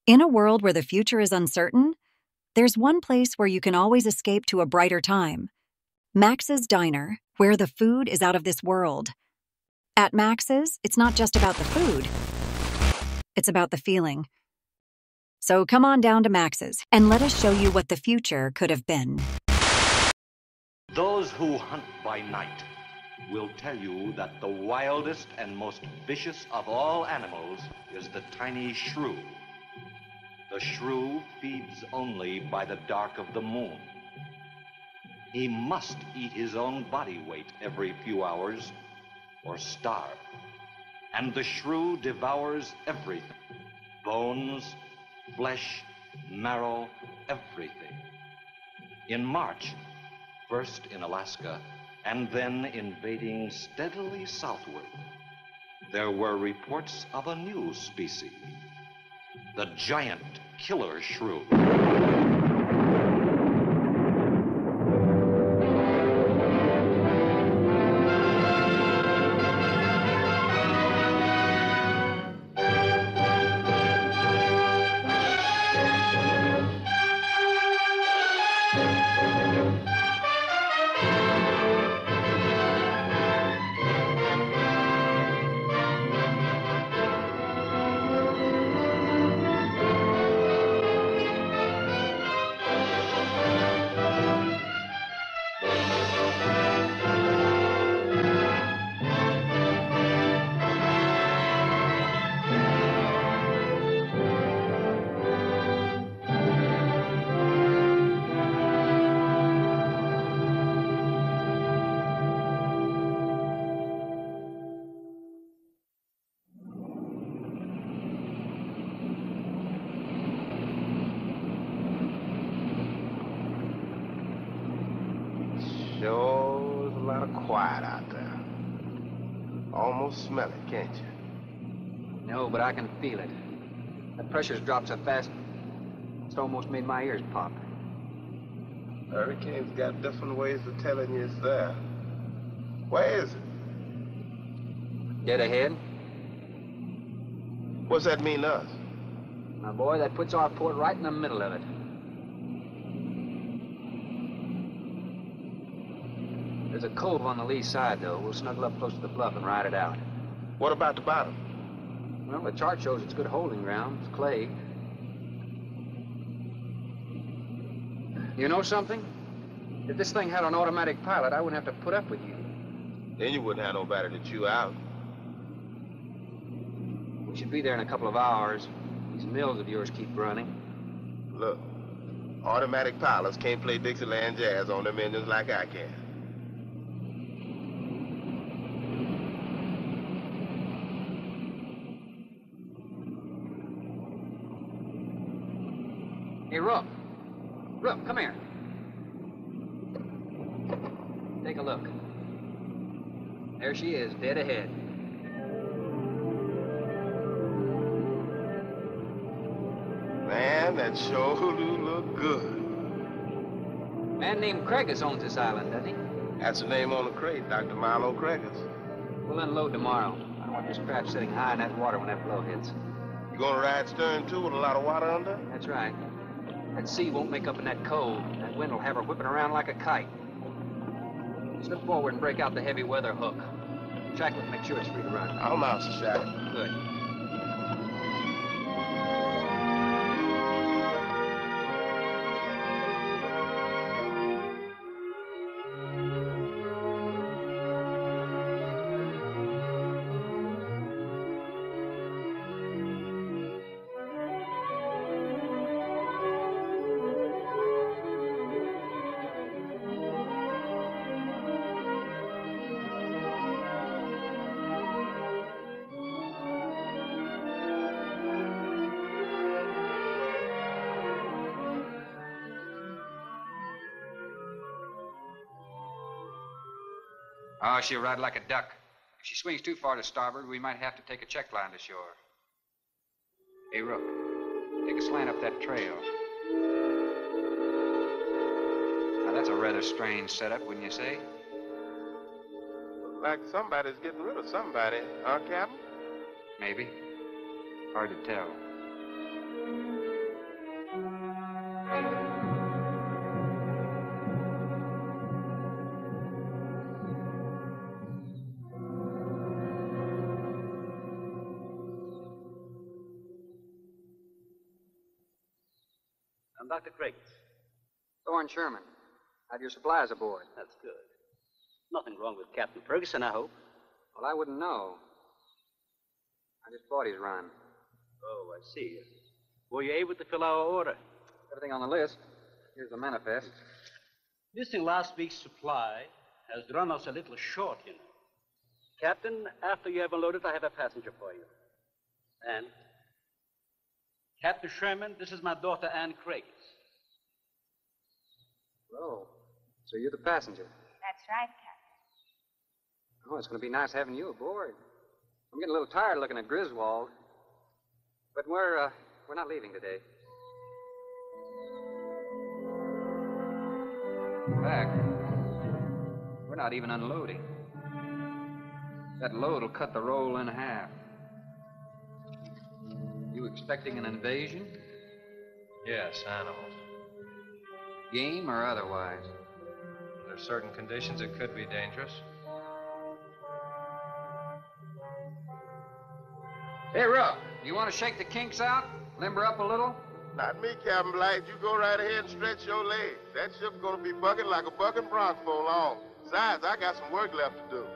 In a world where the future is uncertain, there's one place where you can always escape to a brighter time. Max's Diner, where the food is out of this world. At Max's, it's not just about the food, it's about the feeling. So come on down to Max's and let us show you what the future could have been. Those who hunt by night will tell you that the wildest and most vicious of all animals is the tiny shrew. The shrew feeds only by the dark of the moon. He must eat his own body weight every few hours or starve. And the shrew devours everything. Bones, flesh, marrow, everything. In March, first in Alaska, and then invading steadily southward, there were reports of a new species, the giant killer shrew. Sure is a lot of quiet out there. Almost smell it, can't you? No, but I can feel it. The pressure's dropped so fast, it's almost made my ears pop. Hurricane's got different ways of telling you it's there. Where is it? Dead ahead. What's that mean to us? My boy, that puts our port right in the middle of it. There's a cove on the lee side, though. We'll snuggle up close to the bluff and ride it out. What about the bottom? Well, the chart shows it's good holding ground. It's clay. You know something? If this thing had an automatic pilot, I wouldn't have to put up with you. Then you wouldn't have nobody to chew out. We should be there in a couple of hours. These mills of yours keep running. Look, automatic pilots can't play Dixieland jazz on them engines like I can. Hey, Rook. Rook, come here. Take a look. There she is, dead ahead. Man, that sure do look good. A man named Craigus owns this island, doesn't he? That's the name on the crate, Dr. Milo Craigus. We'll unload tomorrow. I don't want this craft sitting high in that water when that blow hits. You gonna ride stern, too, with a lot of water under? That's right. That sea won't make up in that cove. That wind will have her whipping around like a kite. Slip forward and break out the heavy weather hook. Shacklet, make sure it's free to run. I'll mouse the shackle. Good. Oh, she'll ride like a duck. If she swings too far to starboard, we might have to take a check line to shore. Hey, Rook, take a slant up that trail. Now, that's a rather strange setup, wouldn't you say? Like somebody's getting rid of somebody, huh, Captain? Maybe. Hard to tell. Dr. Craig. Thorne Sherman. Have your supplies aboard. That's good. Nothing wrong with Captain Ferguson, I hope. Well, I wouldn't know. I just bought his run. Oh, I see. Were you able to fill our order? Everything on the list. Here's the manifest. Missing last week's supply has run us a little short, you know. Captain, after you have unloaded, I have a passenger for you. And Captain Sherman, this is my daughter, Ann Craig. Oh, so you're the passenger. That's right, Captain. Oh, it's going to be nice having you aboard. I'm getting a little tired looking at Griswold. But we're not leaving today. In fact, we're not even unloading. That load will cut the roll in half. You expecting an invasion? Yes, animals. Game or otherwise? Under certain conditions, it could be dangerous. Hey, Ruff, you want to shake the kinks out? Limber up a little? Not me, Captain Blight. You go right ahead and stretch your legs. That ship's gonna be bucking like a bucking bronc for long. Besides, I got some work left to do.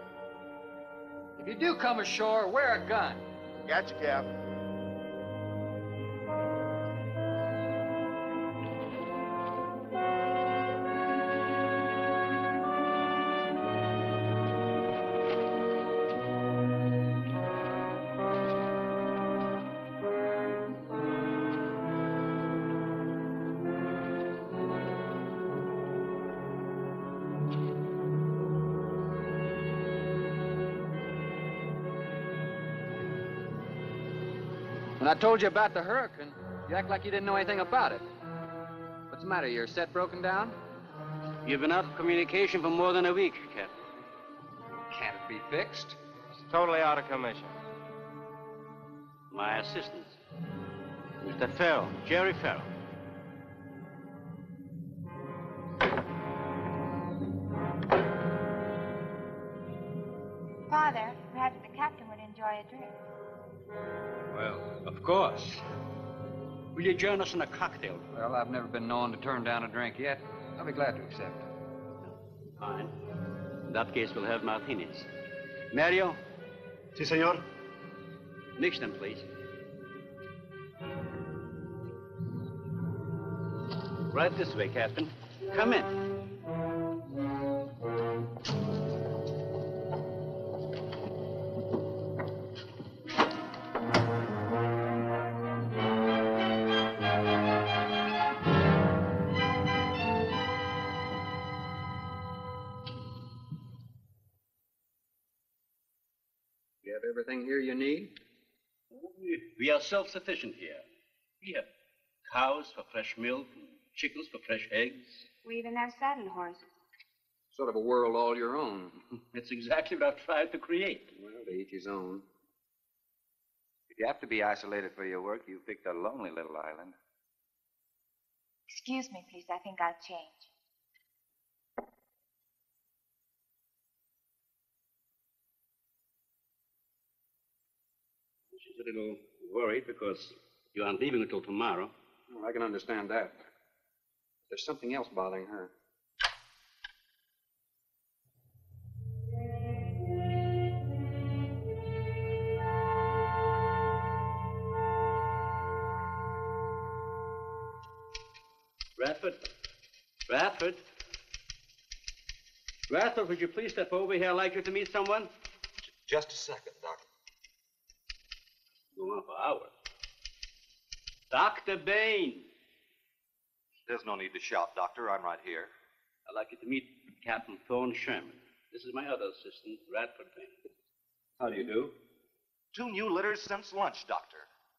If you do come ashore, wear a gun. Got you, Captain. When I told you about the hurricane, you act like you didn't know anything about it. What's the matter? Your set broken down? You've been out of communication for more than a week, Captain. Can't it be fixed? It's totally out of commission. My assistant, Mr. Farrell, Jerry Farrell. Father, perhaps the captain would enjoy a drink. Well, of course. Will you join us in a cocktail? Well, I've never been known to turn down a drink yet. I'll be glad to accept. Fine. In that case, we'll have martinis. Mario? Si, senor. Mix them, please. Right this way, Captain. Come in. You have everything here you need? We are self-sufficient here. We have cows for fresh milk, and chickens for fresh eggs. We even have saddle horses. Sort of a world all your own. It's exactly what I've tried to create. Well, to each his own. If you have to be isolated for your work, you picked a lonely little island. Excuse me, please. I think I'll change. She's a little worried because you aren't leaving until tomorrow. Well, I can understand that. There's something else bothering her. Radford? Radford? Radford, would you please step over here? I'd like you to meet someone. Just a second, Doctor. Go on for hours. Dr. Bain. There's no need to shout, Doctor. I'm right here. I'd like you to meet Captain Thorne Sherman. This is my other assistant, Radford Bain. How do you do? 2 new litters since lunch, Doctor.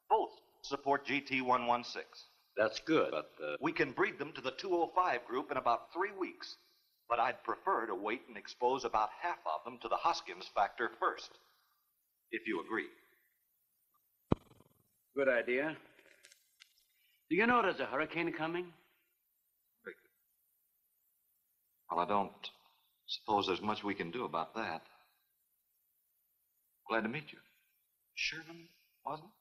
Both support GT116. That's good, but, We can breed them to the 205 group in about 3 weeks. But I'd prefer to wait and expose about half of them to the Hoskins factor first. If you agree. Good idea. Do you know there's a hurricane coming? Well, I don't suppose there's much we can do about that. Glad to meet you. Sherman, wasn't it?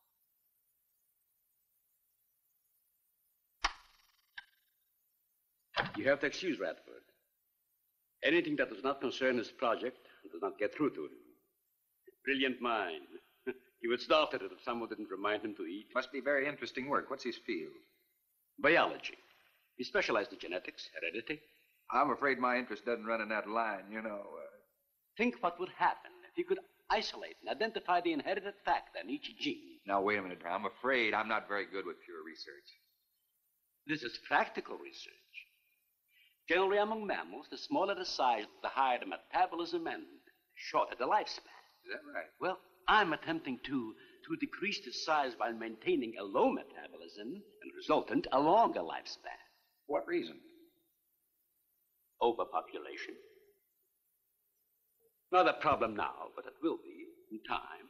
You have to excuse Radford. Anything that does not concern his project does not get through to him. Brilliant mind. He would starve at it if someone didn't remind him to eat. Must be very interesting work. What's his field? Biology. He specialized in genetics, heredity. I'm afraid my interest doesn't run in that line, you know. Think what would happen if he could isolate and identify the inherited factor in each gene. Now, wait a minute. I'm afraid I'm not very good with pure research. This is practical research. Generally, among mammals, the smaller the size, the higher the metabolism and shorter the lifespan. Is that right? Well, I'm attempting to decrease the size by maintaining a low metabolism and resultant a longer lifespan. What reason? Overpopulation. Not a problem now, but it will be in time.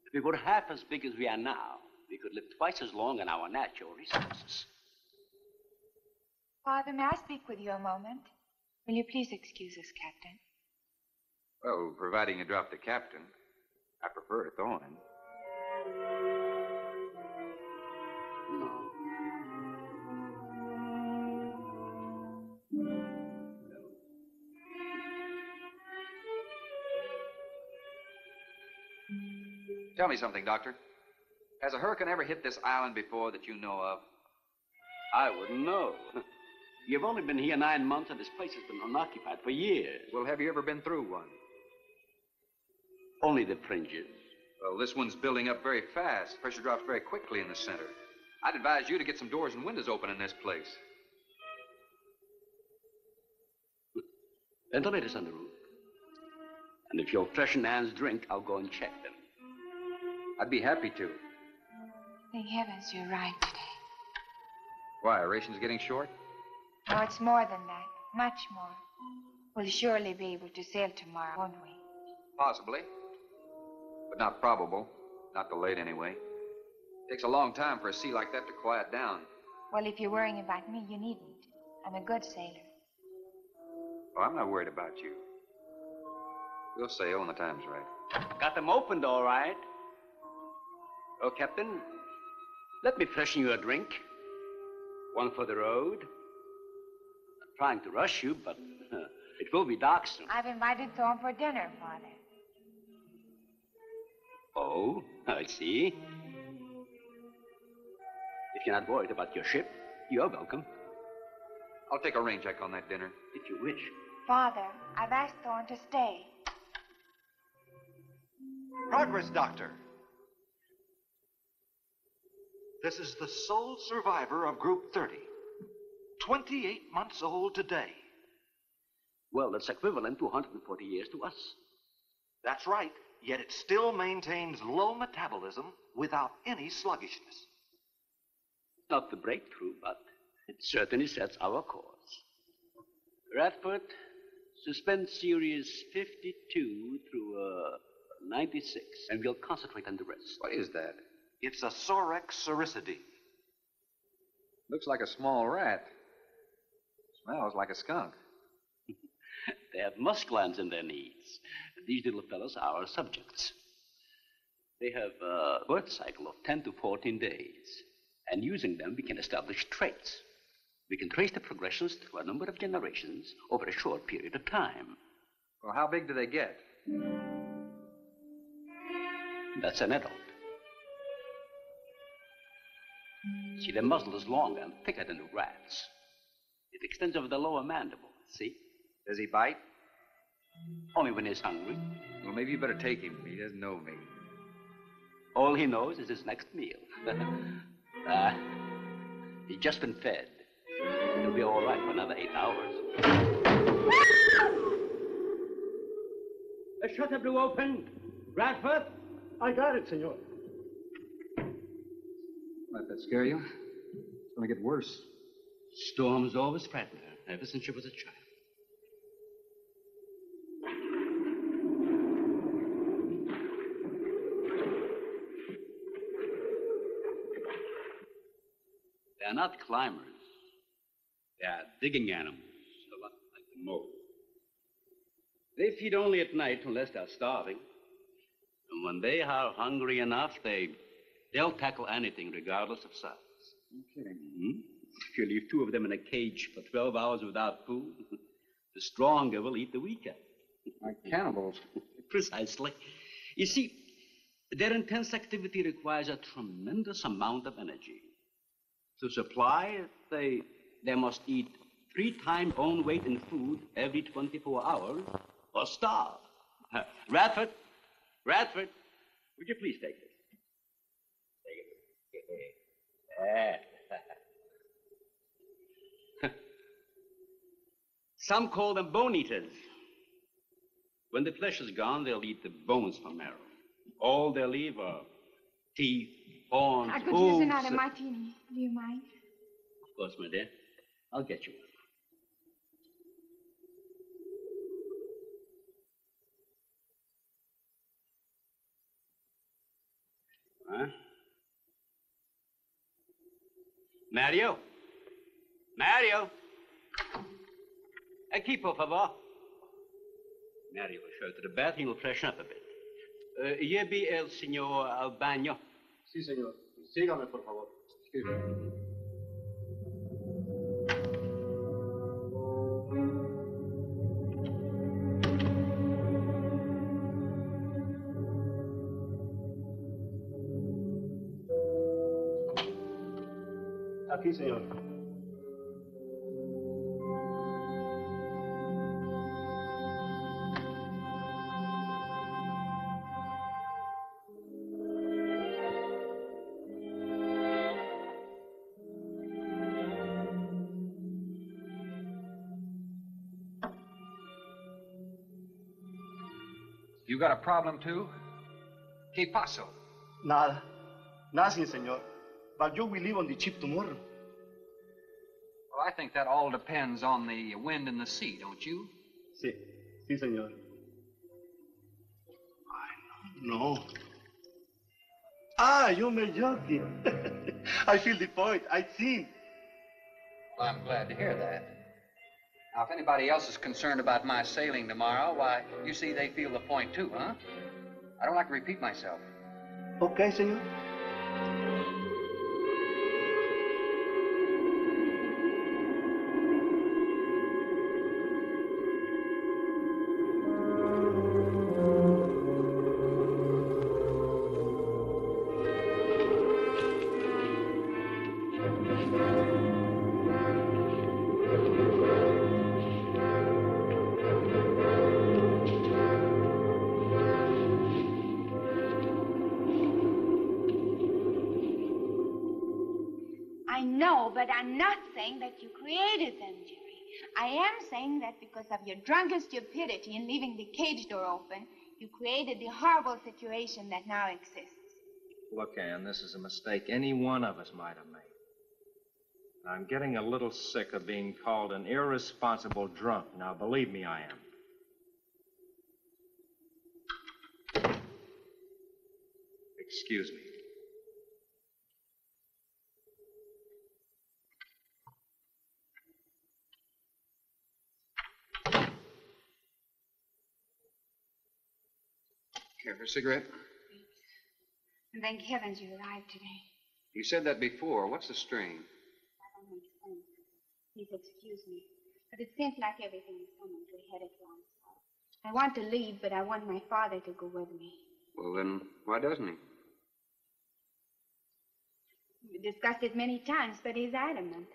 If we were half as big as we are now, we could live twice as long on our natural resources. Father, may I speak with you a moment? Will you please excuse us, Captain? Well, providing you drop the captain, I prefer a thorn. No. Tell me something, Doctor. Has a hurricane ever hit this island before that you know of? I wouldn't know. You've only been here 9 months, and this place has been unoccupied for years. Well, have you ever been through one? Only the fringes. Well, this one's building up very fast. Pressure drops very quickly in the center. I'd advise you to get some doors and windows open in this place. Ventilators on the roof. And if you'll freshen Anne's drink, I'll go and check them. I'd be happy to. Thank heavens you're right today. Why, are rations getting short? No, it's more than that. Much more. We'll surely be able to sail tomorrow, won't we? Possibly. But not probable. Not delayed, anyway. Takes a long time for a sea like that to quiet down. Well, if you're worrying about me, you needn't. I'm a good sailor. Oh, I'm not worried about you. We'll sail when the time's right. Got them opened, all right. Oh, Captain, let me freshen you a drink. One for the road. I'm trying to rush you, but it will be dark soon. I've invited Thorne for dinner, Father. Oh, I see. If you're not worried about your ship, you're welcome. I'll take a rain check on that dinner. If you wish. Father, I've asked Thorne to stay. Progress, Doctor. This is the sole survivor of Group 30. 28 months old today. Well, that's equivalent to 140 years to us. That's right, yet it still maintains low metabolism without any sluggishness. Not the breakthrough, but it certainly sets our course. Radford, suspend series 52 through 96, and we'll concentrate on the rest. What is that? It's a Sorex cericidae. Looks like a small rat. Smells like a skunk. They have musk glands in their knees. These little fellows are our subjects. They have a birth cycle of 10 to 14 days. And using them, we can establish traits. We can trace the progressions through a number of generations over a short period of time. Well, how big do they get? That's an adult. See, the muzzle is longer and thicker than the rat's. It extends over the lower mandible, see? Does he bite? Only when he's hungry. Well, maybe you better take him. He doesn't know me. All he knows is his next meal. He's just been fed. He'll be all right for another 8 hours. The shutter blew open. Radford? I got it, senor. Let that scare you? It's going to get worse. Storms always frighten her, ever since she was a child. They're not climbers. They are digging animals, a lot like the mole. They feed only at night unless they're starving. And when they are hungry enough, they They'll tackle anything regardless of size. Okay. Mm-hmm. If you leave two of them in a cage for 12 hours without food, the stronger will eat the weaker. Like cannibals. Precisely. You see, their intense activity requires a tremendous amount of energy. To supply it, they must eat 3 times own weight in food every 24 hours or starve. Radford, would you please take this? Take it. Some call them bone eaters. When the flesh is gone, they'll eat the bones for marrow. All they'll leave are teeth, horns, I could hooves. use another martini. Do you mind? Of course, my dear. I'll get you one. Huh? Mario? Aquí, por favor. Mario will show to the bath and he'll freshen up a bit. Here be el señor al baño. Sí, señor. Sígame, por favor. Excuse me. Aquí, señor. You got a problem, too? ¿Qué pasó? Nada. Nothing, señor. But you will leave on the ship tomorrow. Well, I think that all depends on the wind and the sea, don't you? Sí. Sí, señor. No. Ah, you may joking. I feel the point. I think. Well, I'm glad to hear that. Now, if anybody else is concerned about my sailing tomorrow, why, you see they feel the point too, huh? I don't like to repeat myself. Okay, señor. But I'm not saying that you created them, Jerry. I am saying that because of your drunken stupidity in leaving the cage door open, you created the horrible situation that now exists. Look, Ann, this is a mistake any one of us might have made. I'm getting a little sick of being called an irresponsible drunk. Now, believe me, I am. Excuse me. Care for a cigarette? And thank heavens you arrived today. You said that before. What's the strain? That don't make sense. Please excuse me. But it seems like everything is coming to a head at once. I want to leave, but I want my father to go with me. Well, then, why doesn't he? We discussed it many times, but he's adamant.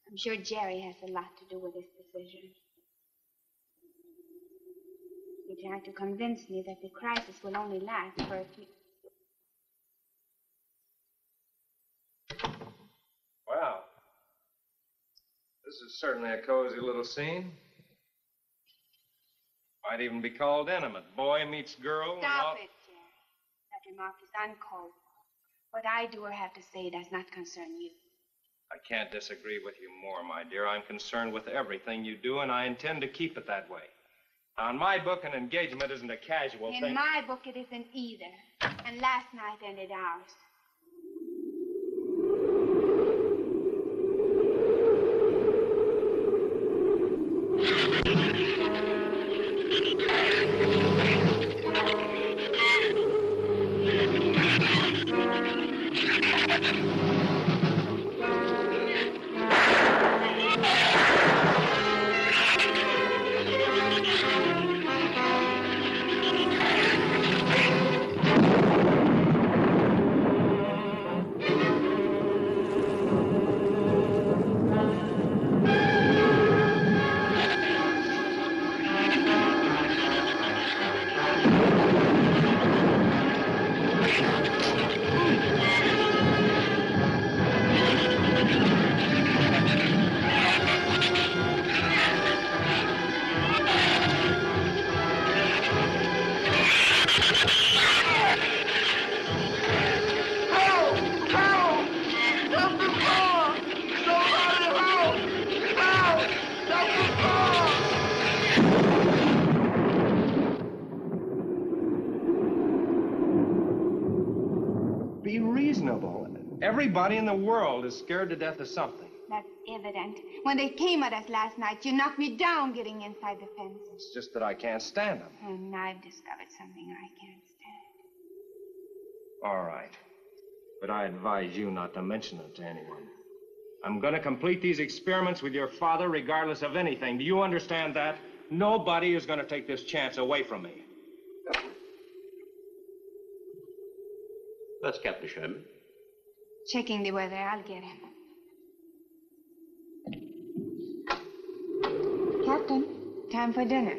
I'm sure Jerry has a lot to do with this decision. He tried to convince me that the crisis will only last for a few... Wow. This is certainly a cozy little scene. Might even be called intimate. Boy meets girl. Stop it, Jerry. That remark is uncalled for. What I do or have to say does not concern you. I can't disagree with you more, my dear. I'm concerned with everything you do, and I intend to keep it that way. Now, in my book, an engagement isn't a casual thing. In my book, it isn't either. And last night ended ours. Everybody in the world is scared to death of something. That's evident. When they came at us last night, you knocked me down getting inside the fence. It's just that I can't stand them. And I've discovered something I can't stand. All right. But I advise you not to mention it to anyone. I'm going to complete these experiments with your father regardless of anything. Do you understand that? Nobody is going to take this chance away from me. That's Captain Sherman. Checking the weather, I'll get him. Captain, time for dinner.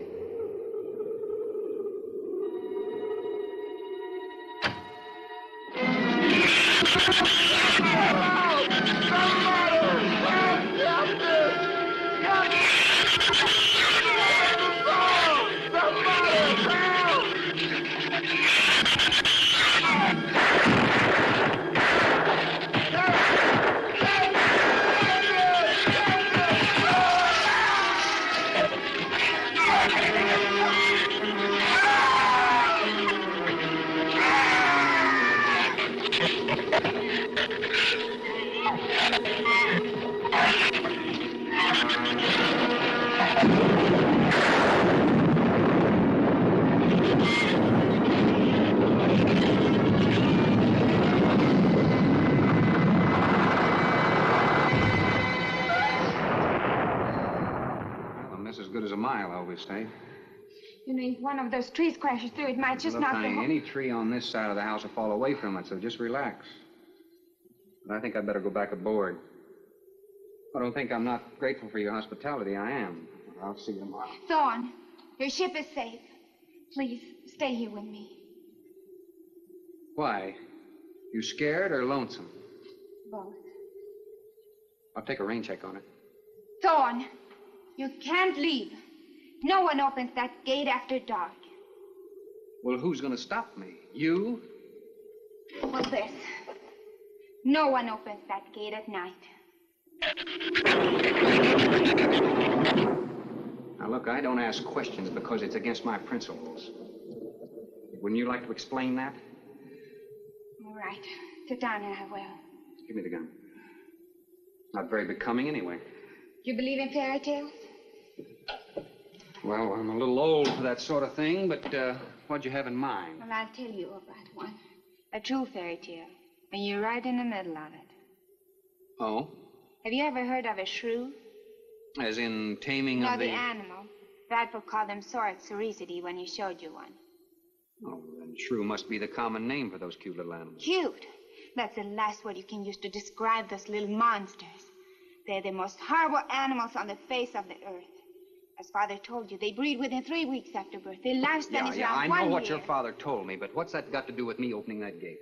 Stay. You know, if one of those trees crashes through, it might just Look, knock the honey, whole... any tree on this side of the house will fall away from it, so just relax. But I think I'd better go back aboard. I don't think I'm not grateful for your hospitality. I am. I'll see you tomorrow. Thorne, your ship is safe. Please, stay here with me. Why? You scared or lonesome? Both. I'll take a rain check on it. Thorne, you can't leave. No one opens that gate after dark. Well, who's going to stop me? You? Well, this. No one opens that gate at night. Now, look, I don't ask questions because it's against my principles. Wouldn't you like to explain that? All right. Sit down and I will. Give me the gun. Not very becoming anyway. You believe in fairy tales? Well, I'm a little old for that sort of thing, but what'd you have in mind? Well, I'll tell you about one. A true fairy tale. And you're right in the middle of it. Oh? Have you ever heard of a shrew? As in taming of the animal. Bradford called them Sorat Cericity when he showed you one. Oh, then shrew must be the common name for those cute little animals. Cute? That's the last word you can use to describe those little monsters. They're the most horrible animals on the face of the earth. As Father told you, they breed within 3 weeks after birth. Their lifespan is around 1 year. I know what your father told me, but what's that got to do with me opening that gate?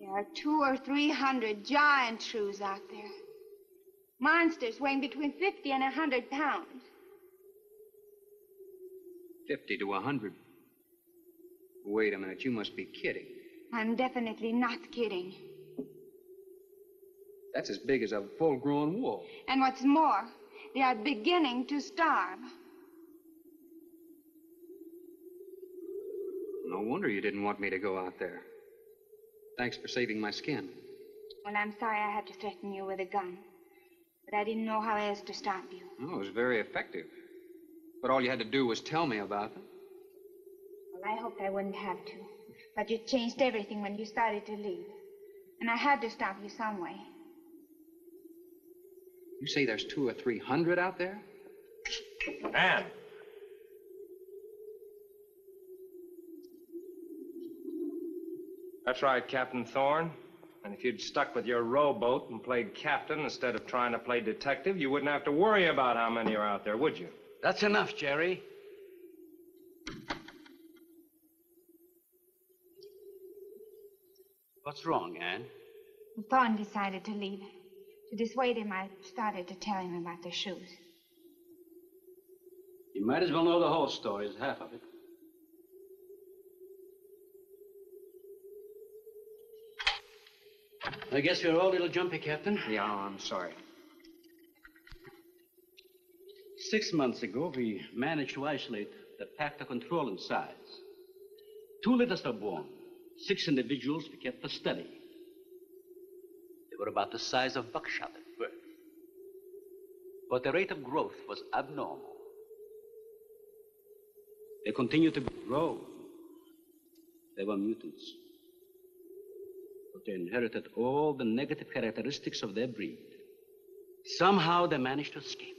There are 200 or 300 giant shrews out there. Monsters weighing between 50 and 100 pounds. 50 to 100. Wait a minute, you must be kidding. I'm definitely not kidding. That's as big as a full-grown wolf. And what's more, they are beginning to starve. No wonder you didn't want me to go out there. Thanks for saving my skin. Well, I'm sorry I had to threaten you with a gun. But I didn't know how else to stop you. Oh, it was very effective. But all you had to do was tell me about them. Well, I hoped I wouldn't have to. But you changed everything when you started to leave. And I had to stop you some way. You say there's 200 or 300 out there? Anne. That's right, Captain Thorne. And if you'd stuck with your rowboat and played captain instead of trying to play detective, you wouldn't have to worry about how many are out there, would you? That's enough, Jerry. What's wrong, Anne? Thorne decided to leave. To dissuade him, I started to tell him about the shoes. You might as well know the whole story as half of it. I guess you're all a little jumpy, Captain. Yeah, I'm sorry. 6 months ago, we managed to isolate the pack to control in size. 2 litters are born. 6 individuals we kept for study. They were about the size of buckshot at birth. But the rate of growth was abnormal. They continued to grow. They were mutants. But they inherited all the negative characteristics of their breed. Somehow they managed to escape.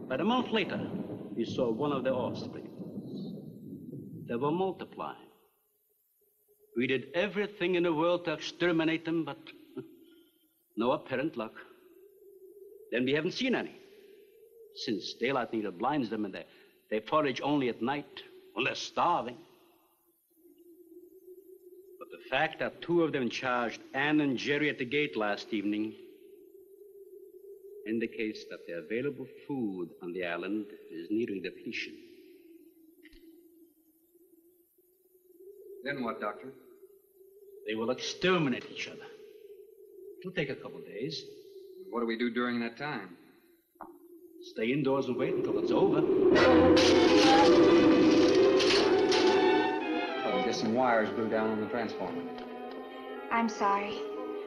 About a month later, we saw one of their offspring. They were multiplying. We did everything in the world to exterminate them, but no apparent luck. Then we haven't seen any. Since daylight neither blinds them and they forage only at night when they're starving. But the fact that 2 of them charged Anne and Jerry at the gate last evening indicates that the available food on the island is nearing depletion. Then what, Doctor? They will exterminate each other. It'll take a couple of days. What do we do during that time? Stay indoors and wait until it's over. Oh, just some wires blew down on the transformer. I'm sorry.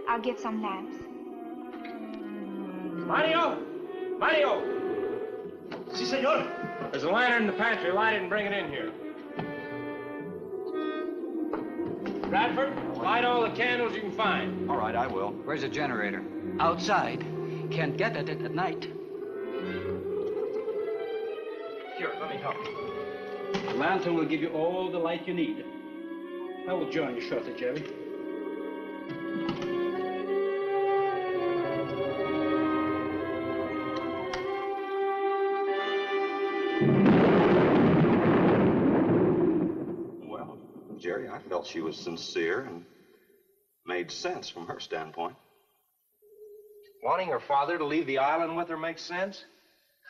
I'll get some lamps. Mario! Mario! Si, senor. There's a lantern in the pantry. Light it and bring it in here. Bradford, light all the candles you can find. All right, I will. Where's the generator? Outside. Can't get at it at night. Here, let me help. The lantern will give you all the light you need. I will join you shortly, Jerry. Well, Jerry, I felt she was sincere and made sense from her standpoint. Wanting her father to leave the island with her makes sense?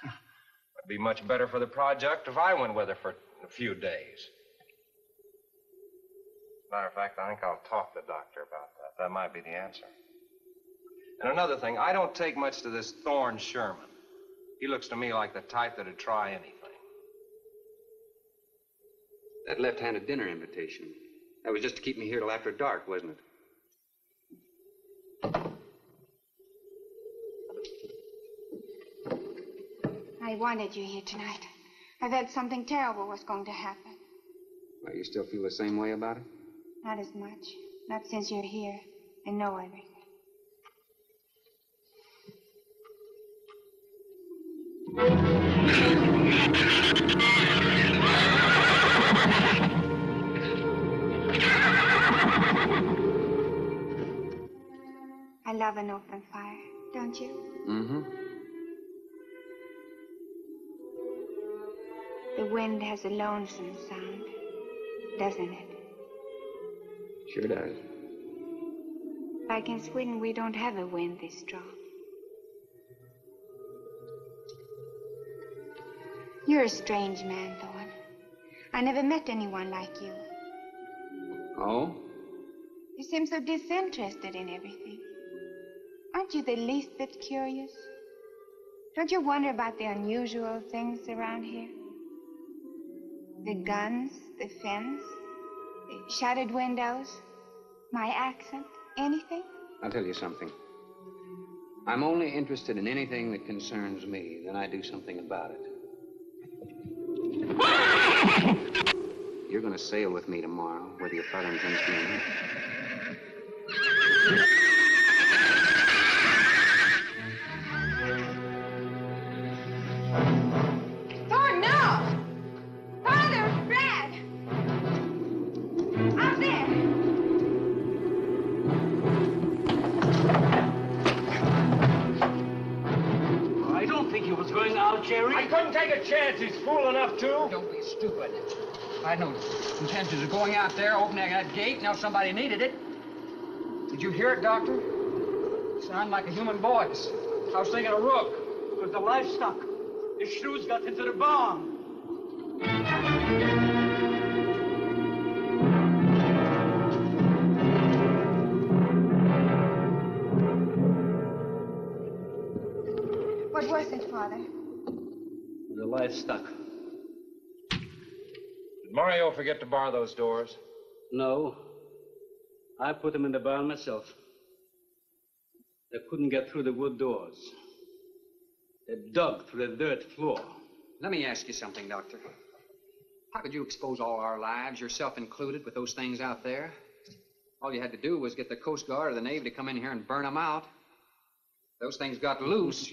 It'd be much better for the project if I went with her for a few days. Matter of fact, I think I'll talk to the doctor about that. That might be the answer. And another thing, I don't take much to this Thorne Sherman. He looks to me like the type that'd try anything. That left-handed dinner invitation. That was just to keep me here till after dark, wasn't it? I wanted you here tonight. I felt something terrible was going to happen. Well, you still feel the same way about it? Not as much. Not since you're here and know everything. I love an open fire, don't you? Mm-hmm. The wind has a lonesome sound, doesn't it? Sure does. Like in Sweden, we don't have a wind this strong. You're a strange man, Thorne. I never met anyone like you. Oh? You seem so disinterested in everything. Aren't you the least bit curious? Don't you wonder about the unusual things around here? The guns, the fence, the shuttered windows, my accent, anything? I'll tell you something. I'm only interested in anything that concerns me. Then I do something about it. You're going to sail with me tomorrow, whether your father intends to or not. Thorne, no! Father, Brad! Out there! I don't think he was going out, Jerry. I couldn't take a chance. He's fool enough to. Don't be stupid. I had no intentions of going out there, opening that gate. Now somebody needed it. Did you hear it, Doctor? Sound like a human voice. I was thinking of Rook. It was the livestock. The shrews got into the barn. What was it, Father? The livestock. Mario forget to bar those doors? No. I put them in the barn myself. They couldn't get through the wood doors. They dug through the dirt floor. Let me ask you something, Doctor. How could you expose all our lives, yourself included, with those things out there? All you had to do was get the Coast Guard or the Navy to come in here and burn them out. Those things got loose.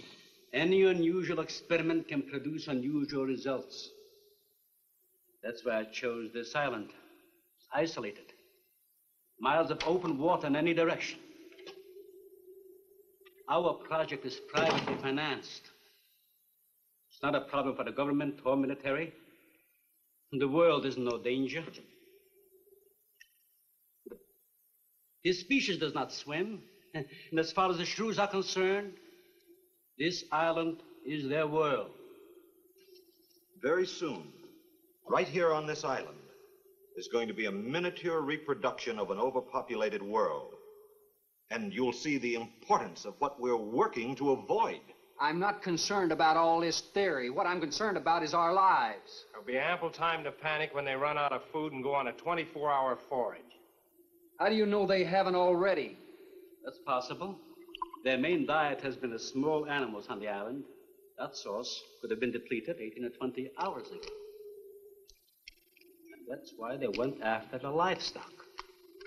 Any unusual experiment can produce unusual results. That's why I chose this island. It's isolated. Miles of open water in any direction. Our project is privately financed. It's not a problem for the government or military. The world is in no danger. This species does not swim. And as far as the shrews are concerned, this island is their world. Very soon, right here on this island, is going to be a miniature reproduction of an overpopulated world. And you'll see the importance of what we're working to avoid. I'm not concerned about all this theory. What I'm concerned about is our lives. There'll be ample time to panic when they run out of food and go on a 24-hour forage. How do you know they haven't already? That's possible. Their main diet has been the small animals on the island. That source could have been depleted 18 or 20 hours ago. And that's why they went after the livestock.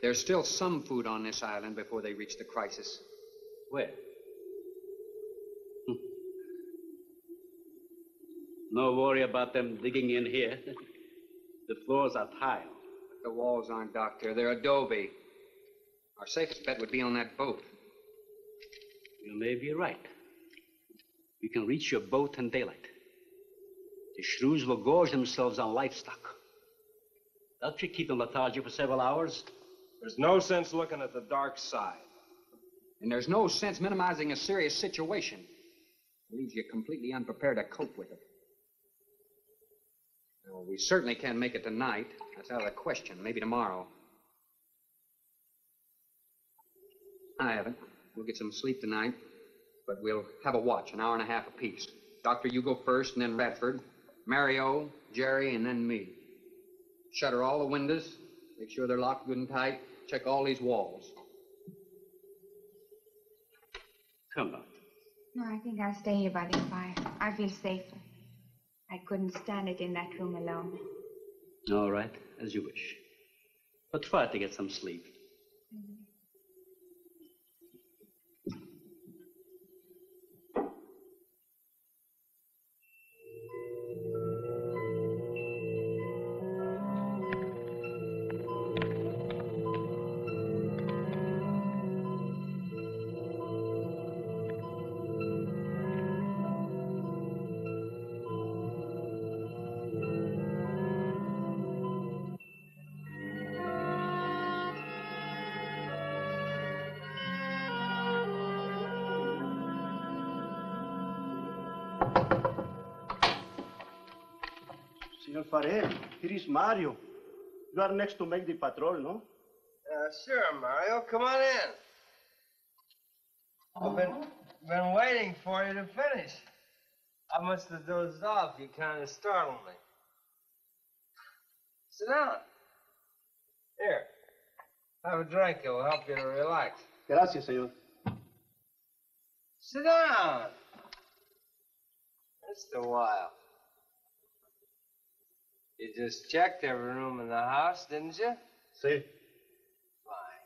There's still some food on this island before they reach the crisis. Where? No worry about them digging in here. The floors are tile. But the walls aren't, Doctor. They're adobe. Our safest bet would be on that boat. You may be right. We can reach your boat in daylight. The shrews will gorge themselves on livestock. That should keep them lethargic for several hours. There's no sense looking at the dark side. And there's no sense minimizing a serious situation. It leaves you completely unprepared to cope with it. Well, we certainly can't make it tonight. That's out of the question. Maybe tomorrow. I haven't. We'll get some sleep tonight, but we'll have a watch, an hour and a half apiece. Doctor, you go first, and then Radford, Mario, Jerry, and then me. Shutter all the windows, make sure they're locked good and tight, check all these walls. Come on. No, I think I'll stay here by the fire. I feel safer. I couldn't stand it in that room alone. All right, as you wish. But try to get some sleep. Senor Farrell, here is Mario. You are next to make the patrol, no? Sure, Mario. Come on in. I've been waiting for you to finish. I must have dozed off. You kind of startled me. Sit down. Here. Have a drink. It'll help you to relax. Gracias, señor. Sit down. Just a while. You just checked every room in the house, didn't you? Sí. Fine.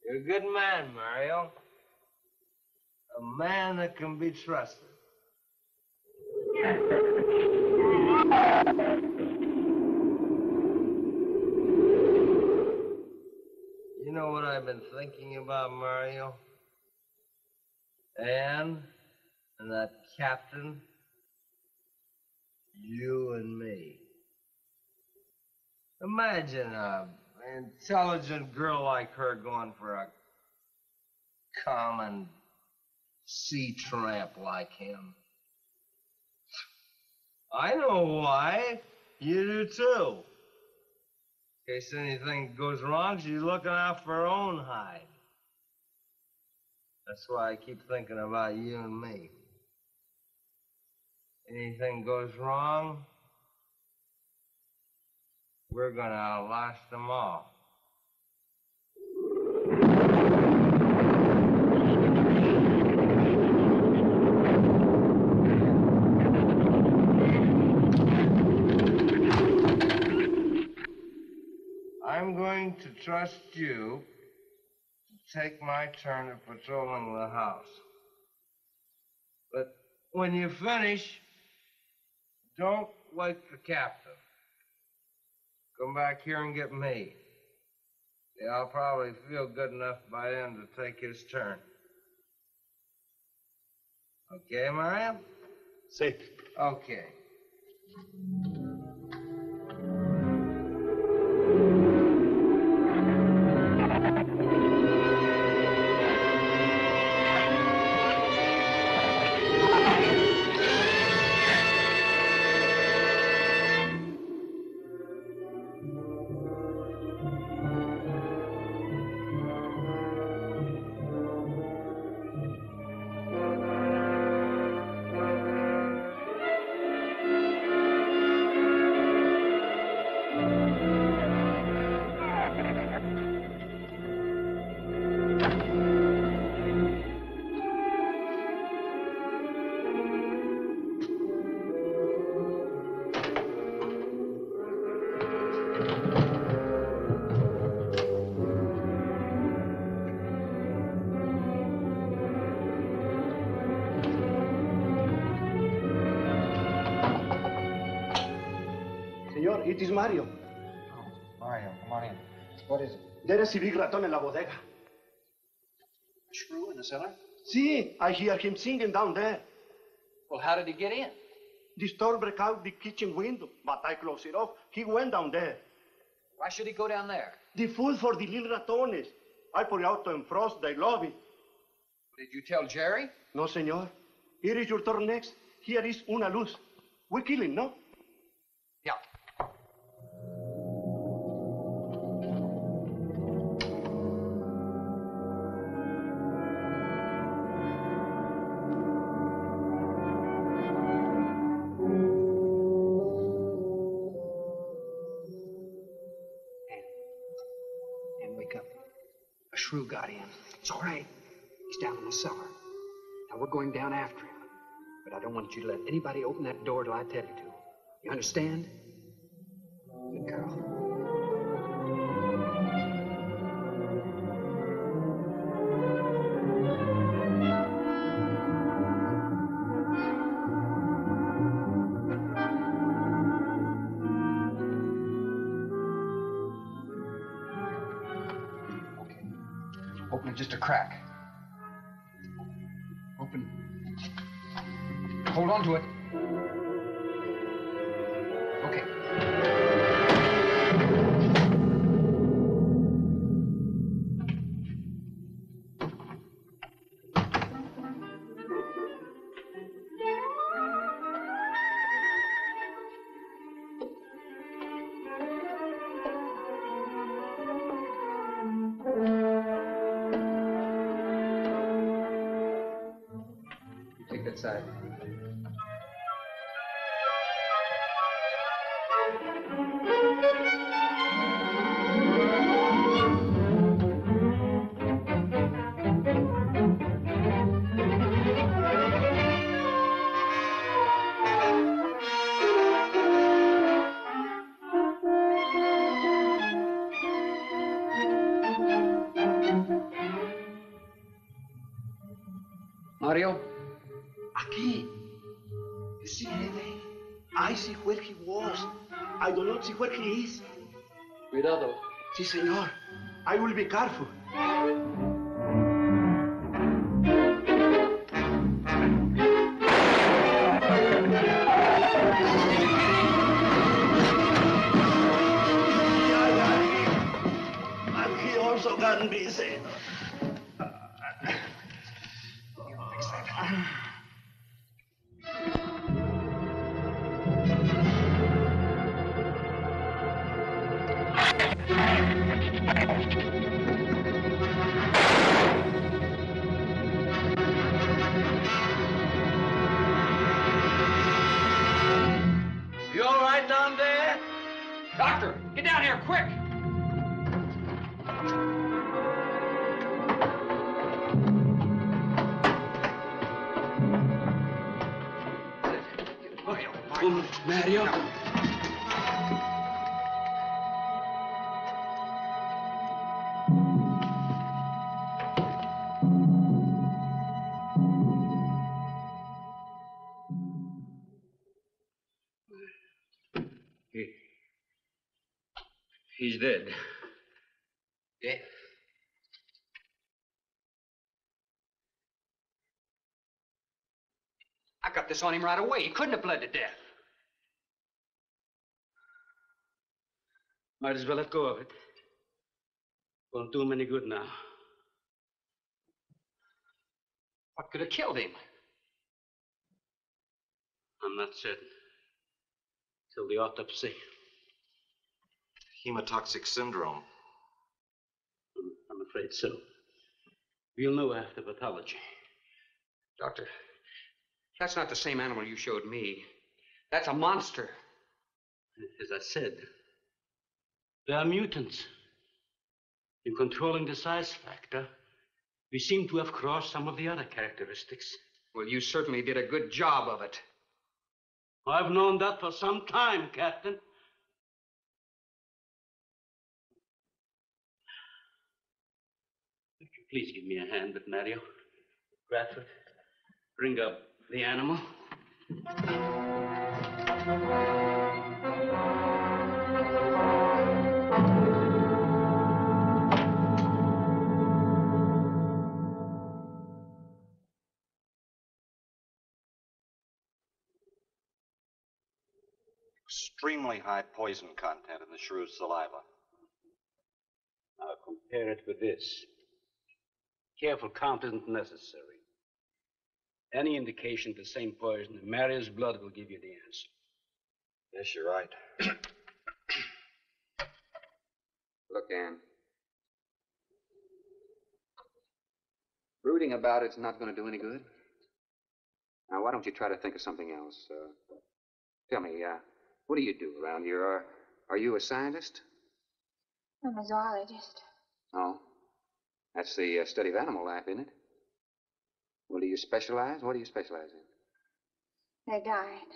You're a good man, Mario. A man that can be trusted. You know what I've been thinking about, Mario? Anne and that captain. You and me. Imagine an intelligent girl like her going for a common sea tramp like him. I know why. You do too. In case anything goes wrong, she's looking out for her own hide. That's why I keep thinking about you and me. Anything goes wrong, we're gonna outlast them all. I'm going to trust you to take my turn of patrolling the house. But when you finish, don't wake the captain. Come back here and get me. Yeah, I'll probably feel good enough by then to take his turn. Okay, Mario? Sí. Okay. Señor, it is Mario. Oh, Mario, come on in. What is it? There is a big raton en la bodega. A shrew in the cellar? See, I hear him singing down there. Well, how did he get in? The store broke out the kitchen window, but I closed it off. He went down there. Why should he go down there? The food for the little ratones. I put it out to frost. They love it. Did you tell Jerry? No, señor. Here is your turn next. Here is una luz. We kill him, no? Yeah. And wake up. A shrew got in. It's all right. He's down in the cellar. Now we're going down after him. But I don't want you to let anybody open that door till I tell you to. You understand? Good girl. Okay. Open it just a crack. Open. Hold on to it. Okay. You take that side. Mario? Aquí. You see, Jefe? I see where he was. I do not see where he is. Cuidado. Sí, señor. I will be careful. And he also got busy. Fix that. You all right down there? Doctor, get down him, Mario. He's dead. Dead? I got this on him right away. He couldn't have bled to death. Might as well let go of it. Won't do him any good now. What could have killed him? I'm not certain. Till the autopsy. Hemotoxic syndrome. I'm afraid so. We'll know after pathology. Doctor, that's not the same animal you showed me. That's a monster. As I said, they are mutants. In controlling the size factor, we seem to have crossed some of the other characteristics. Well, you certainly did a good job of it. I've known that for some time, Captain. Would you please give me a hand with Mario? Bradford, bring up the animal. Extremely high poison content in the shrew's saliva. Now compare it with this. Careful count isn't necessary. Any indication of the same poison in Mario's blood will give you the answer. Yes, you're right. Look, Ann. Brooding about it's not going to do any good. Now, why don't you try to think of something else? Tell me, what do you do around here? Are you a scientist? I'm a zoologist. Oh. That's the study of animal life, isn't it? Well, do you specialize? What do you specialize in? They died.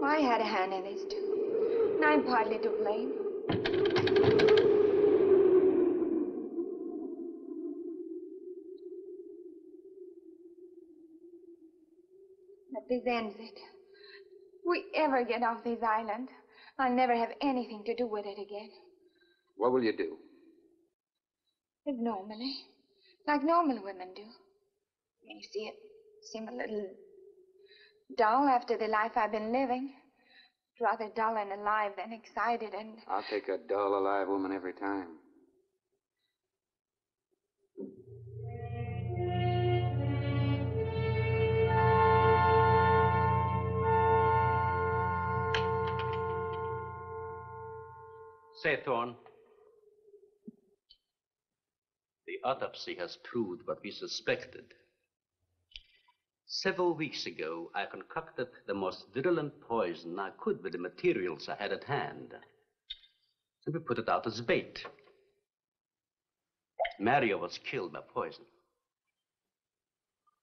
Well, I had a hand in this, too. And I'm partly to blame. But this ends it. If we ever get off this island, I'll never have anything to do with it again. What will you do? Live normally, like normal women do. You see, it seemed a little dull after the life I've been living. Rather dull and alive than excited and... I'll take a dull, alive woman every time. Say, Thorne, the autopsy has proved what we suspected. Several weeks ago, I concocted the most virulent poison I could with the materials I had at hand. And we put it out as bait. Mario was killed by poison.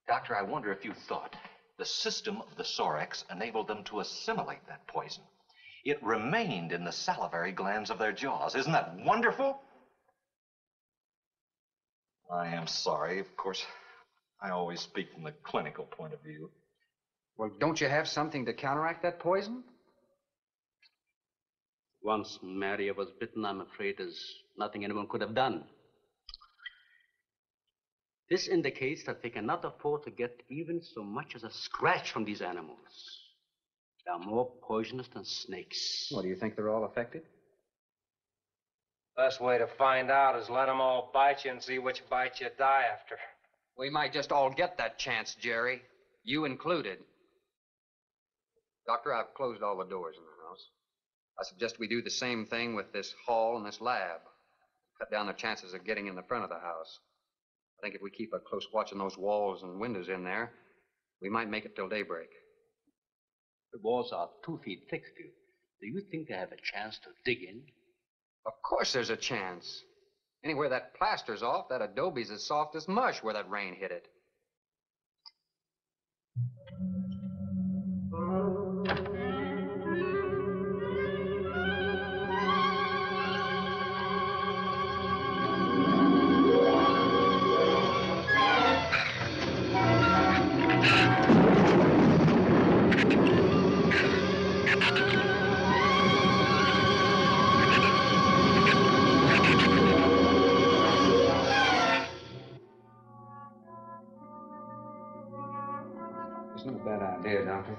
Doctor, I wonder if you thought the system of the Sorex enabled them to assimilate that poison. It remained in the salivary glands of their jaws. Isn't that wonderful? I am sorry. Of course, I always speak from the clinical point of view. Well, don't you have something to counteract that poison? Once Mario was bitten, I'm afraid there's nothing anyone could have done. This indicates that they cannot afford to get even so much as a scratch from these animals. They are more poisonous than snakes. What, do you think they're all affected? Best way to find out is let them all bite you and see which bite you die after. We might just all get that chance, Jerry. You included. Doctor, I've closed all the doors in the house. I suggest we do the same thing with this hall and this lab. Cut down the chances of getting in the front of the house. I think if we keep a close watch on those walls and windows in there, we might make it till daybreak. The walls are 2 feet thick, Phil. Do you think they have a chance to dig in? Of course there's a chance. Anywhere that plaster's off, that adobe's as soft as mush where that rain hit it. It's not a bad idea, Doctor.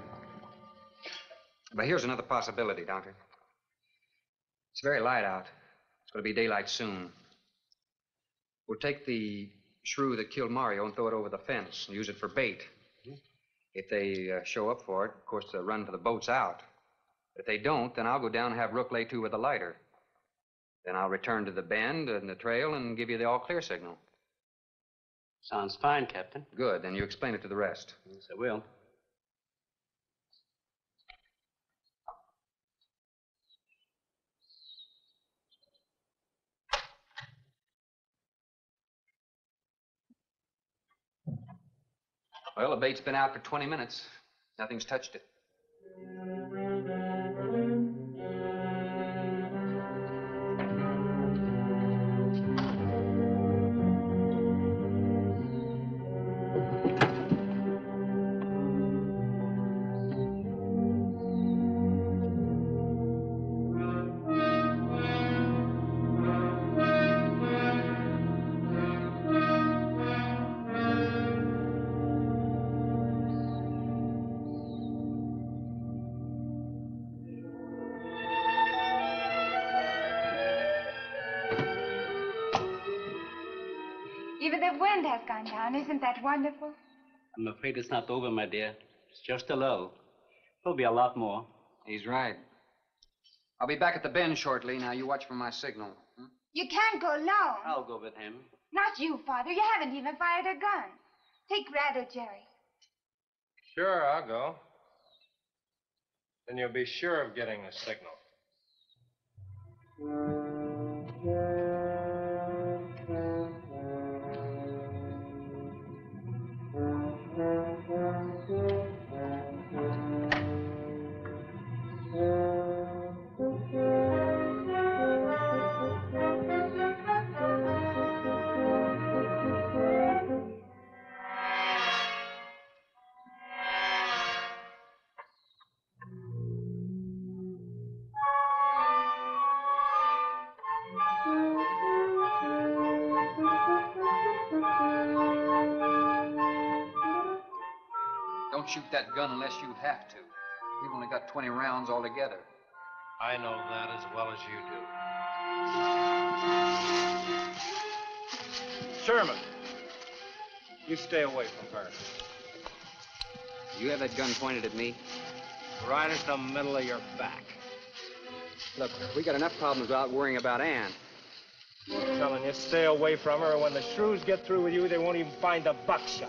But here's another possibility, Doctor. It's very light out. It's going to be daylight soon. We'll take the shrew that killed Mario and throw it over the fence and use it for bait. If they show up for it, of course, they'll run for the boats out. If they don't, then I'll go down and have Rook lay to with a lighter. Then I'll return to the bend and the trail and give you the all-clear signal. Sounds fine, Captain. Good. Then you explain it to the rest. Yes, I will. Well, the bait's been out for 20 minutes. Nothing's touched it. Even the wind has gone down. Isn't that wonderful? I'm afraid it's not over, my dear. It's just a lull. There'll be a lot more. He's right. I'll be back at the bend shortly. Now, you watch for my signal. You can't go alone. I'll go with him. Not you, Father. You haven't even fired a gun. Take Red or Jerry. Sure, I'll go. Then you'll be sure of getting a signal. Don't shoot that gun unless you have to. We've only got 20 rounds altogether. I know that as well as you do. Sherman, you stay away from her. You have that gun pointed at me? Right at the middle of your back. Look, we got enough problems without worrying about Ann. I'm telling you, stay away from her, or when the shrews get through with you, they won't even find the buckshot.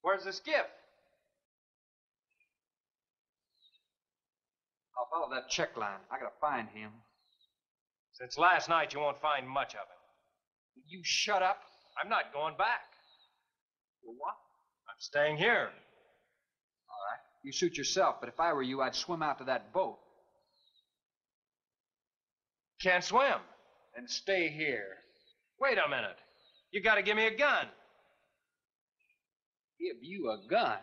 Where's the skiff? I'll follow that check line. I gotta find him. Since last night, you won't find much of him. You shut up. I'm not going back. Well, what? I'm staying here. All right. You suit yourself, but if I were you, I'd swim out to that boat. Can't swim. Then stay here. Wait a minute. You gotta give me a gun. Give you a gun?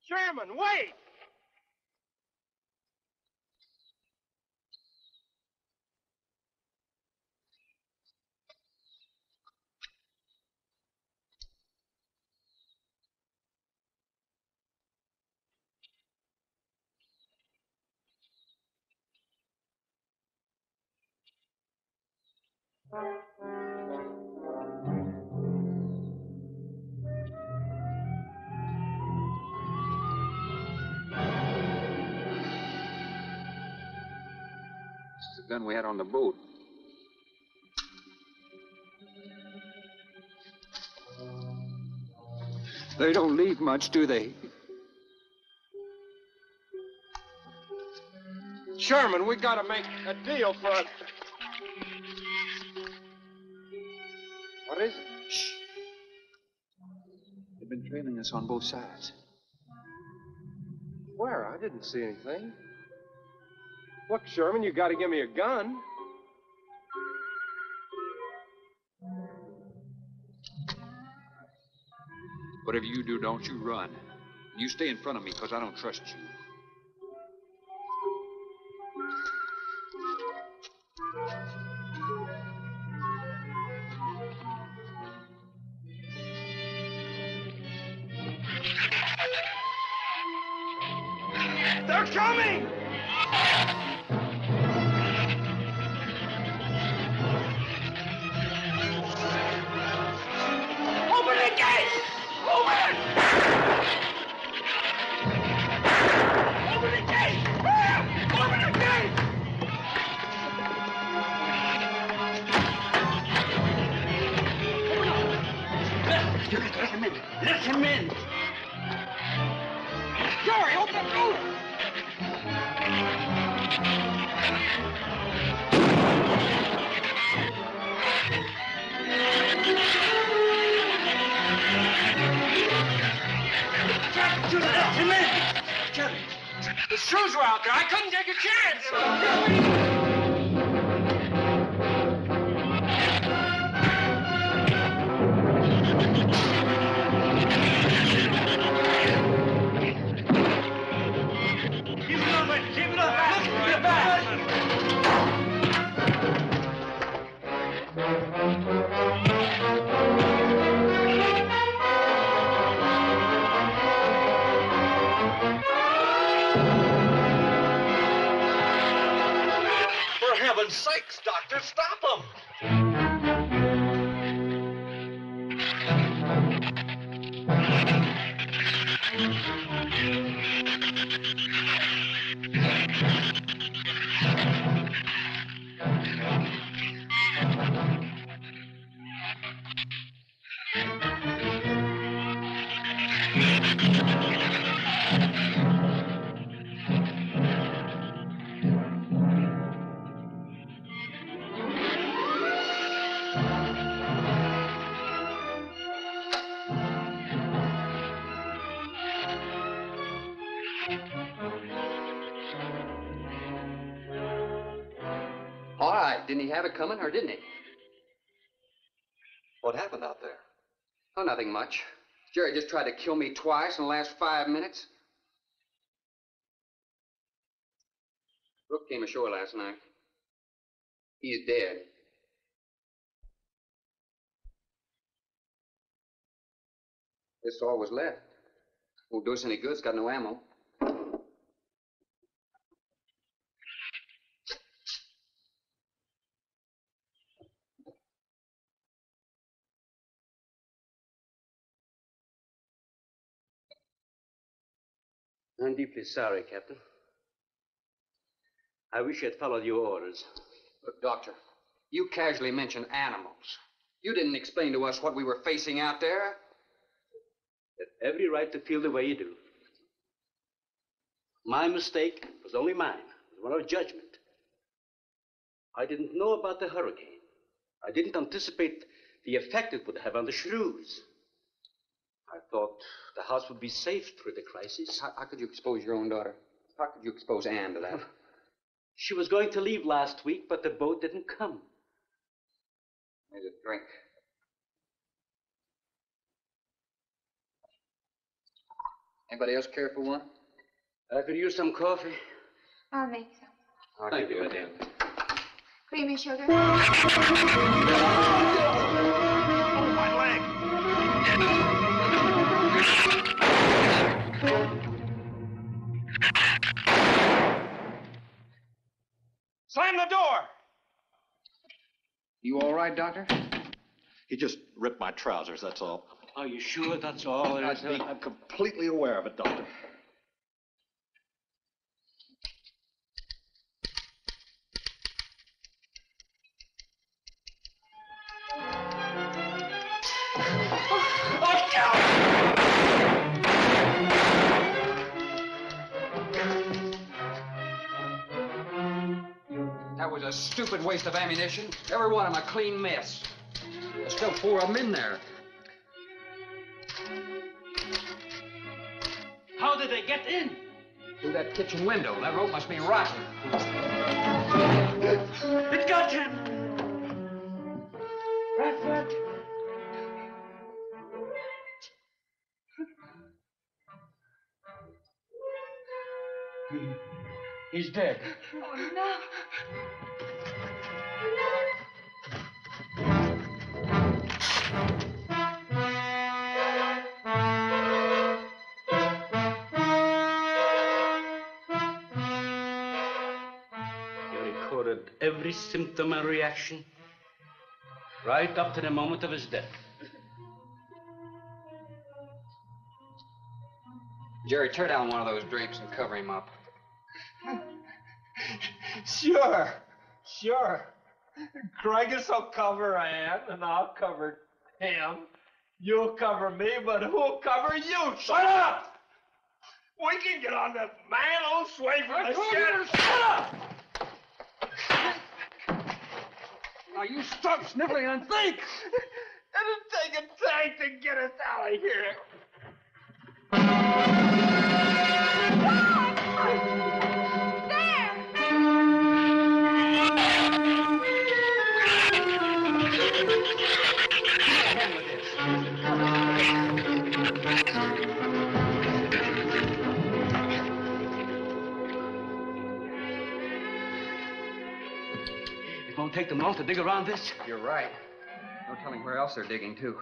Sherman, wait! This is the gun we had on the boat. They don't leave much, do they? Sherman, we gotta make a deal for it. What is it? Shh. They've been trailing us on both sides. Where? I didn't see anything. Look, Sherman, you gotta give me a gun. Whatever you do, don't you run. You stay in front of me, because I don't trust you. They're coming! Open the gate! Open! Open the gate! Open the gate! Let him in! Let him in! Jerry, open the door! You let him in! Jerry, the shrews were out there. I couldn't take a chance. Keep it up, keep it up. Look, get back. For heaven's sakes, Doctor, stop them! All right, didn't he have it coming, or didn't he? What happened out there? Oh, nothing much. Jerry just tried to kill me twice in the last 5 minutes. Brooke came ashore last night. He's dead. This all was left. Won't do us any good. It's got no ammo. I'm deeply sorry, Captain. I wish I'd followed your orders. Look, Doctor, you casually mentioned animals. You didn't explain to us what we were facing out there. You have every right to feel the way you do. My mistake was only mine. It was one of judgment. I didn't know about the hurricane. I didn't anticipate the effect it would have on the shrews. I thought the house would be safe through the crisis. How could you expose your own daughter? How could you expose Anne to that? She was going to leave last week, but the boat didn't come. Here's a drink. Anybody else care for one? I could use some coffee. I'll make some. Thank you, madam. Creamy sugar? Oh, my leg! Slam the door! You all right, Doctor? He just ripped my trousers, that's all. Are you sure that's all there is? I'm completely aware of it, Doctor. Oh, God! was a stupid waste of ammunition. Every one of them a clean mess. There's still 4 of them in there. How did they get in? Through that kitchen window. That rope must be rotten. It got him! Radford! He's dead. Oh, no. He recorded every symptom and reaction, right up to the moment of his death. Jerry, tear down one of those drapes and cover him up. Sure. Craigus will cover Ann, and I'll cover him. You'll cover me, but who'll cover you? Shut up! We can get on this man old sway from the shed. Shut up! Now you stop sniffling and think! It'll take a tank to get us out of here. It won't take them long to dig around this. You're right. No telling where else they're digging, too.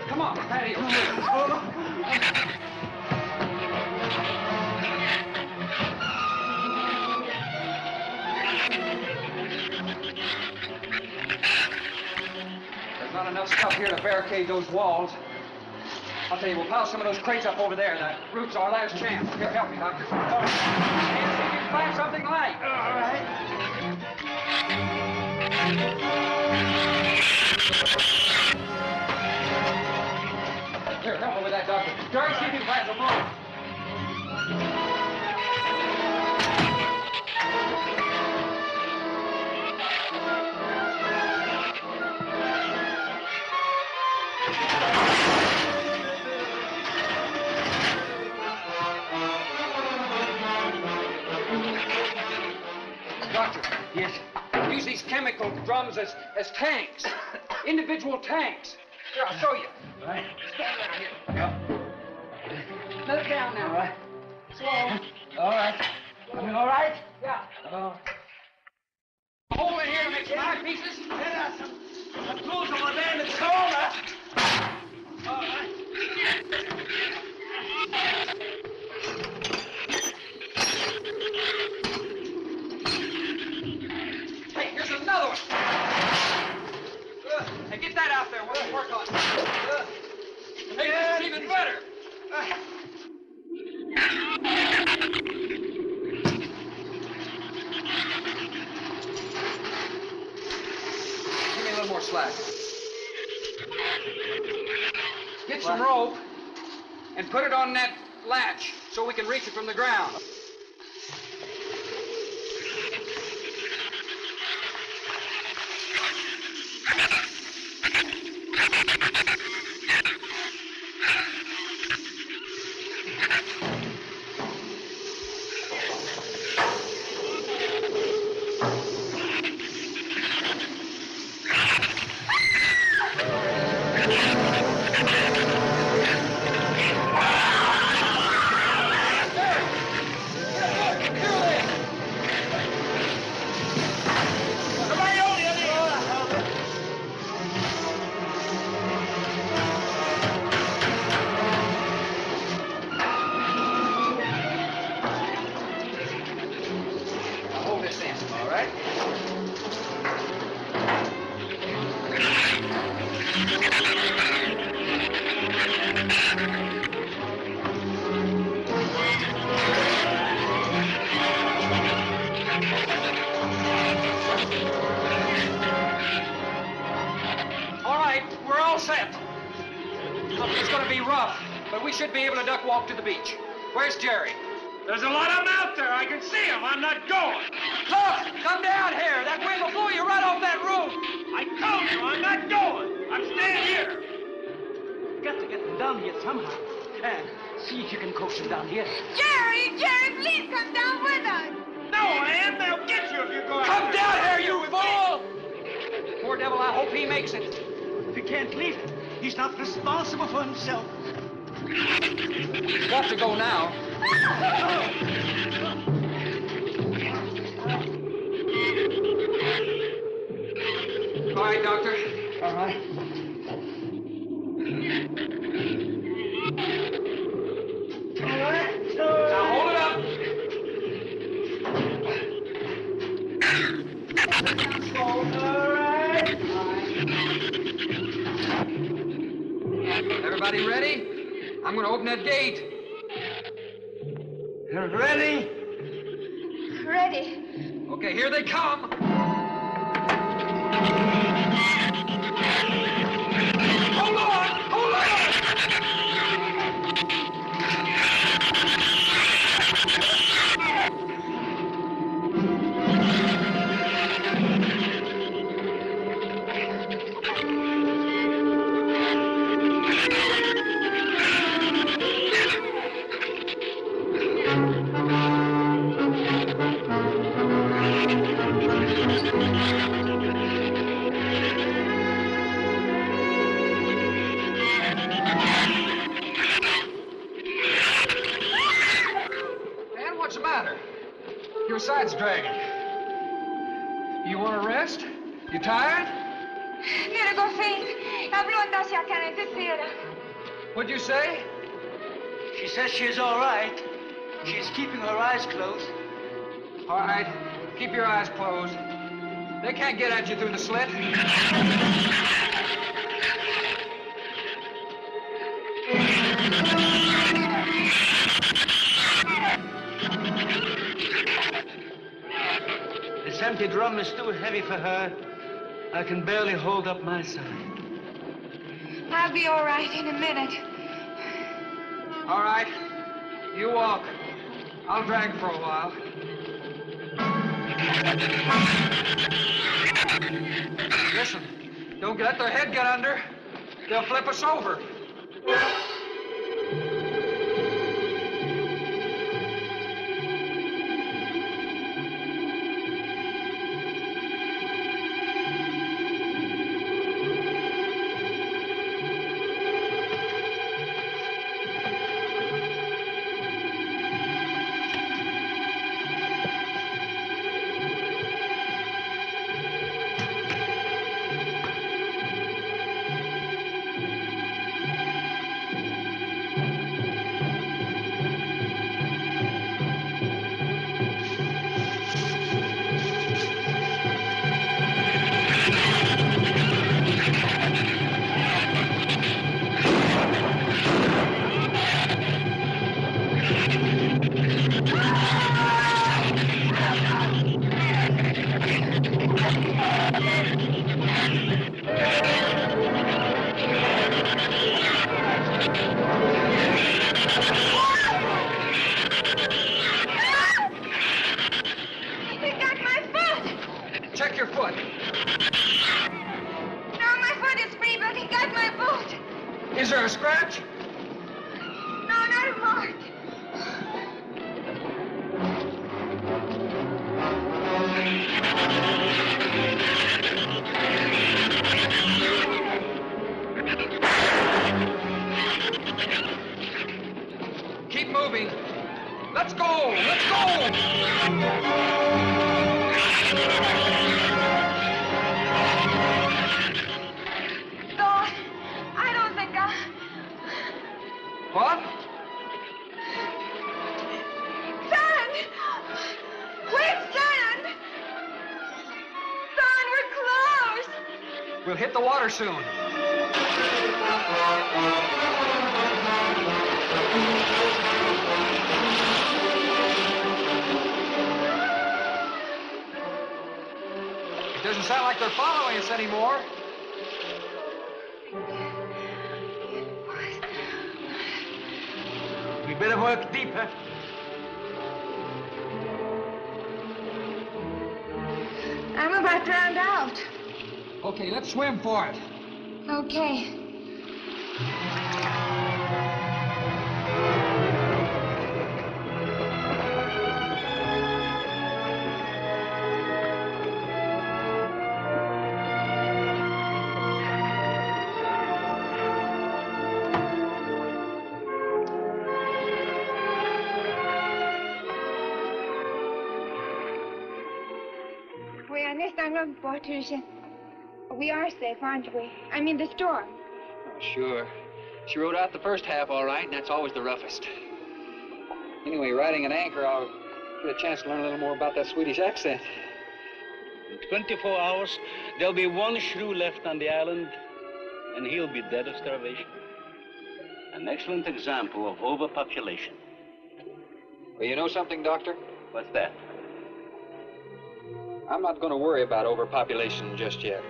Come on, patio. There's not enough stuff here to barricade those walls. I'll tell you, we'll pile some of those crates up over there. The roof's our last chance. Here, help me, Doctor. And see if you can find something light. All right. Here, help me with that, Doctor. Jerry, see if you can find some more. Doctor. Yes? Use these chemical drums as tanks. Individual tanks. Here, I'll show you. All right. Stand down here. Yep. Let it down now. All right. Slow. All right. I mean, all right? Yeah. Hole in here to make some eye pieces. There are some tools over there in the corner. All right. Hey, here's another one. Hey, get that out there. We'll work on it. Make this even better. Give me a little more slack. Get some rope and put it on that latch so we can reach it from the ground. but we should be able to duck walk to the beach. Where's Jerry? There's a lot of them out there. I can see them. I'm not going. Look! Come down here. That wind will blow you right off that roof. I told you I'm not going. I'm staying here. You've got to get them down here somehow. And see if you can coax them down here. Jerry, please come down with us. No, Ann, they'll get you if you go out. Come down here, you fool! Poor devil, I hope he makes it. We can't leave him. He's not responsible for himself. He's got to go now. All right, Doctor. All right. Now hold it up. Everybody ready? I'm going to open that gate. Ready? Ready. Okay, here they come. Hold on! Hold on! Man, what's the matter? Your side's dragging. You want to rest? You tired? Mira, go faint. Habló hacia acá, necesita. What'd you say? She says she's all right. She's keeping her eyes closed. All right, keep your eyes closed. They can't get at you through the slit. This empty drum is too heavy for her. I can barely hold up my side. I'll be all right in a minute. All right, you walk. I'll drag for a while. Listen, don't let their head get under. They'll flip us over. Check your foot. No, my foot is free, but he got my boot. Is there a scratch? No, not a mark. Keep moving. Let's go! Let's go! Don, I don't think What? Son! Wait, son! Son, we're close! We'll hit the water soon. It doesn't sound like they're following us anymore. better work deeper. I'm about drowned out. Okay, let's swim for it. Okay. We are next on Patricia. We are safe, aren't we? I mean the storm. Oh, sure. She rode out the first half all right, and that's always the roughest. Anyway, riding at anchor, I'll get a chance to learn a little more about that Swedish accent. In 24 hours, there'll be one shrew left on the island, and he'll be dead of starvation. An excellent example of overpopulation. Well, you know something, Doctor? What's that? I'm not going to worry about overpopulation just yet.